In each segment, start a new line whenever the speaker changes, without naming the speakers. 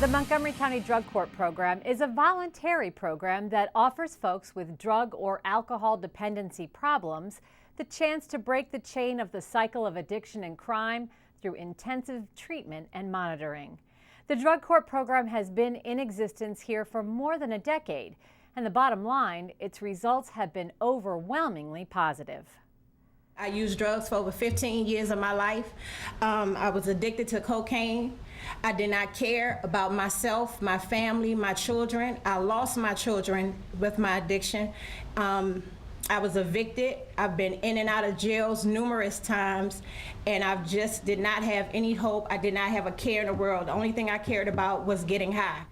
The Montgomery County Drug Court Program is a voluntary program that offers folks with drug or alcohol dependency problems the chance to break the chain of the cycle of addiction and crime through intensive treatment and monitoring. The Drug Court Program has been in existence here for more than a decade, and the bottom line, its results have been overwhelmingly positive.
I used drugs for over 15 years of my life. I was addicted to cocaine. I did not care about myself, my family, my children. I lost my children with my addiction. I was evicted. I've been in and out of jails numerous times, and I just did not have any hope. I did not have a care in the world. The only thing I cared about was getting high.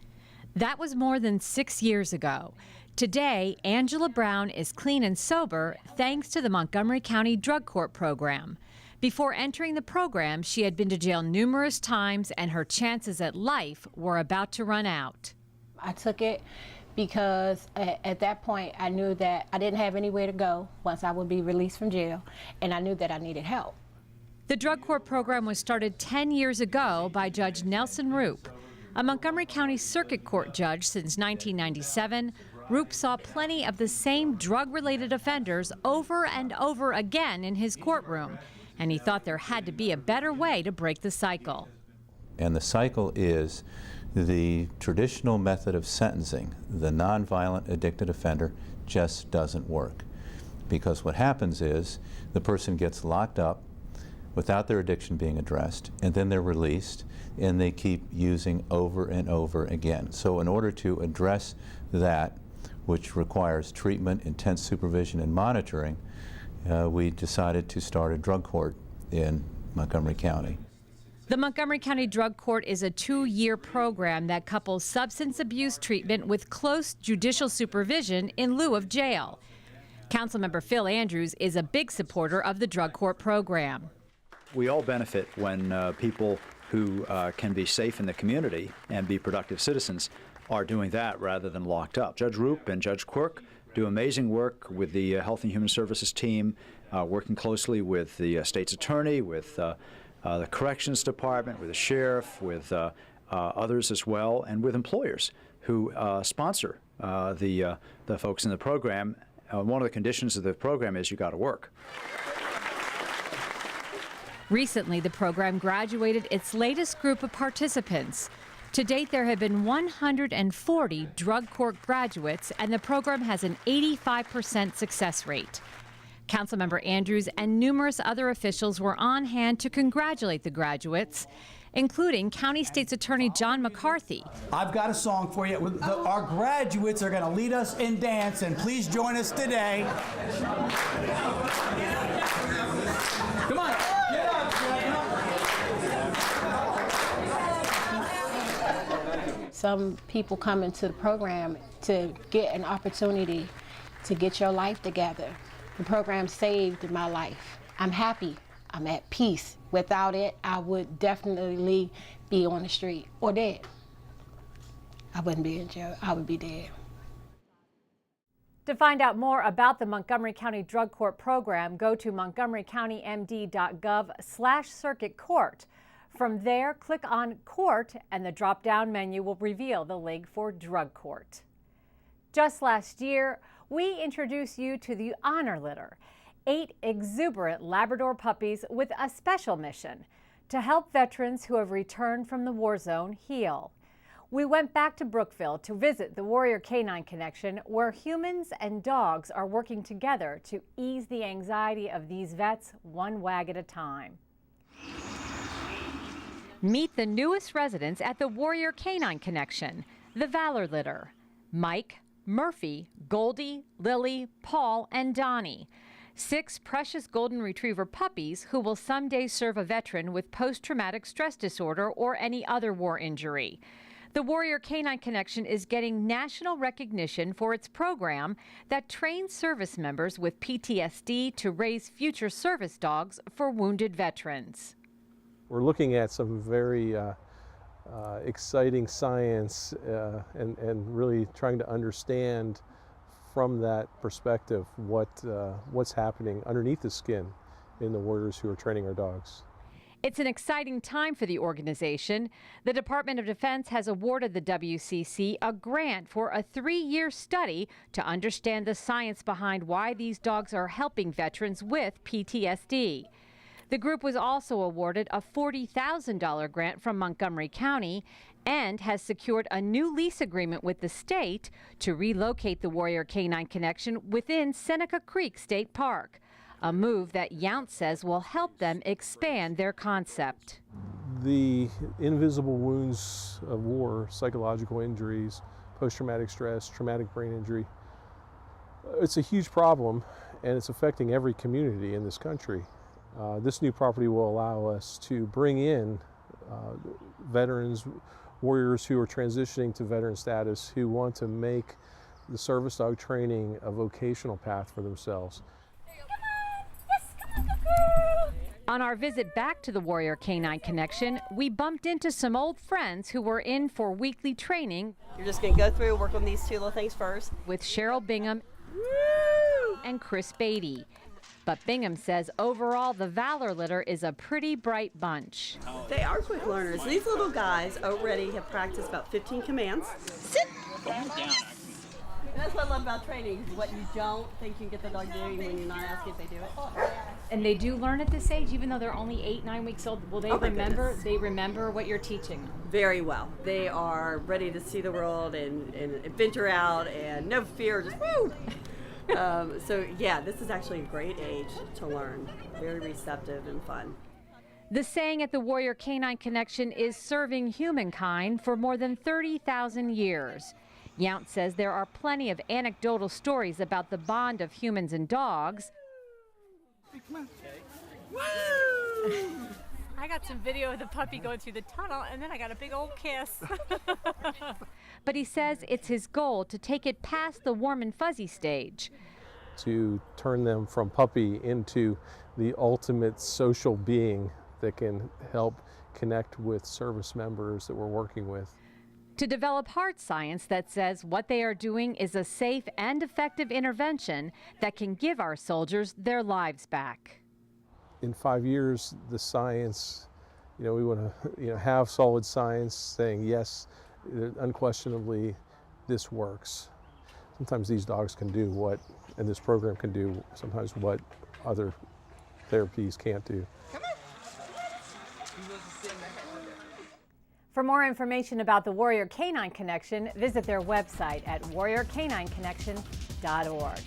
That was more than 6 years ago. Today, Angela Brown is clean and sober thanks to the Montgomery County Drug Court Program. Before entering the program, she had been to jail numerous times and her chances at life were about to run out.
I took it because at that point I knew that I didn't have anywhere to go once I would be released from jail, and I knew that I needed help.
The Drug Court Program was started 10 years ago by Judge Nelson Roop, a Montgomery County Circuit Court judge since 1997. Roop saw plenty of the same drug-related offenders over and over again in his courtroom, and he thought there had to be a better way to break the cycle.
And the cycle is the traditional method of sentencing, the nonviolent addicted offender, just doesn't work. Because what happens is the person gets locked up without their addiction being addressed, and then they're released, and they keep using over and over again. So in order to address that, which requires treatment, intense supervision, and monitoring, we decided to start a drug court in Montgomery County.
The Montgomery County Drug Court is a 2-year program that couples substance abuse treatment with close judicial supervision in lieu of jail. Councilmember Phil Andrews is a big supporter of the Drug Court Program.
We all benefit when people who can be safe in the community and be productive citizens are doing that rather than locked up. Judge Roop and Judge Quirk do amazing work with the Health and Human Services team, working closely with the state's attorney, with the corrections department, with the sheriff, with others as well, and with employers who sponsor the folks in the program. One of the conditions of the program is you got to work.
Recently, the program graduated its latest group of participants. To date, there have been 140 drug court graduates, and the program has an 85% success rate. Councilmember Andrews and numerous other officials were on hand to congratulate the graduates, including County State's Attorney John McCarthy.
I've got a song for you. Our graduates are going to lead us in dance, and please join us today. Come on. Get up.
Some people come into the program to get an opportunity to get your life together. The program saved my life. I'm happy. I'm at peace. Without it, I would definitely be on the street or dead. I wouldn't be in jail. I would be dead.
To find out more about the Montgomery County Drug Court Program, go to montgomerycountymd.gov/circuit court. From there, click on Court, and the drop-down menu will reveal the link for Drug Court. Just last year, we introduced you to the Honor Litter, 8 exuberant Labrador puppies with a special mission to help veterans who have returned from the war zone heal. We went back to Brookville to visit the Warrior Canine Connection, where humans and dogs are working together to ease the anxiety of these vets one wag at a time. Meet the newest residents at the Warrior Canine Connection, the Valor Litter. Mike, Murphy, Goldie, Lily, Paul, and Donnie. 6 precious golden retriever puppies who will someday serve a veteran with post-traumatic stress disorder or any other war injury. The Warrior Canine Connection is getting national recognition for its program that trains service members with PTSD to raise future service dogs for wounded veterans.
We're looking at some very exciting science and really trying to understand from that perspective what's happening underneath the skin in the warriors who are training our dogs.
It's an exciting time for the organization. The Department of Defense has awarded the WCC a grant for a 3-year study to understand the science behind why these dogs are helping veterans with PTSD. The group was also awarded a $40,000 grant from Montgomery County and has secured a new lease agreement with the state to relocate the Warrior Canine Connection within Seneca Creek State Park, a move that Yount says will help them expand their concept.
The invisible wounds of war, psychological injuries, post-traumatic stress, traumatic brain injury, it's a huge problem, and it's affecting every community in this country. This new property will allow us to bring in veterans, warriors who are transitioning to veteran status, who want to make the service dog training a vocational path for themselves.
On our visit back to the Warrior Canine Connection, we bumped into some old friends who were in for weekly training.
You're just going to go through, work on these 2 little things first.
With Cheryl Bingham and Chris Beatty. But Bingham says overall the Valor litter is a pretty bright bunch.
They are quick learners. These little guys already have practiced about 15 commands. Sit! And that's what I love about training, what you don't think you can get the dog doing when you're not asking if they do it.
And they do learn at this age, even though they're only 8, 9 weeks old. Will they remember? They remember what you're teaching?
Very well. They are ready to see the world and venture out and no fear, just woo! So yeah, this is actually a great age to learn. Very receptive and fun.
The saying at the Warrior Canine Connection is serving humankind for more than 30,000 years. Yount says there are plenty of anecdotal stories about the bond of humans and dogs.
Come on. Woo! I got some video of the puppy going through the tunnel, and then I got a big old kiss.
But he says it's his goal to take it past the warm and fuzzy stage.
To turn them from puppy into the ultimate social being that can help connect with service members that we're working with.
To develop hard science that says what they are doing is a safe and effective intervention that can give our soldiers their lives back.
In 5 years, the science, we want to have solid science saying yes, unquestionably this works. Sometimes these dogs can do what, and this program can do sometimes what other therapies can't do.
For more information about the Warrior Canine Connection, visit their website at warriorcanineconnection.org.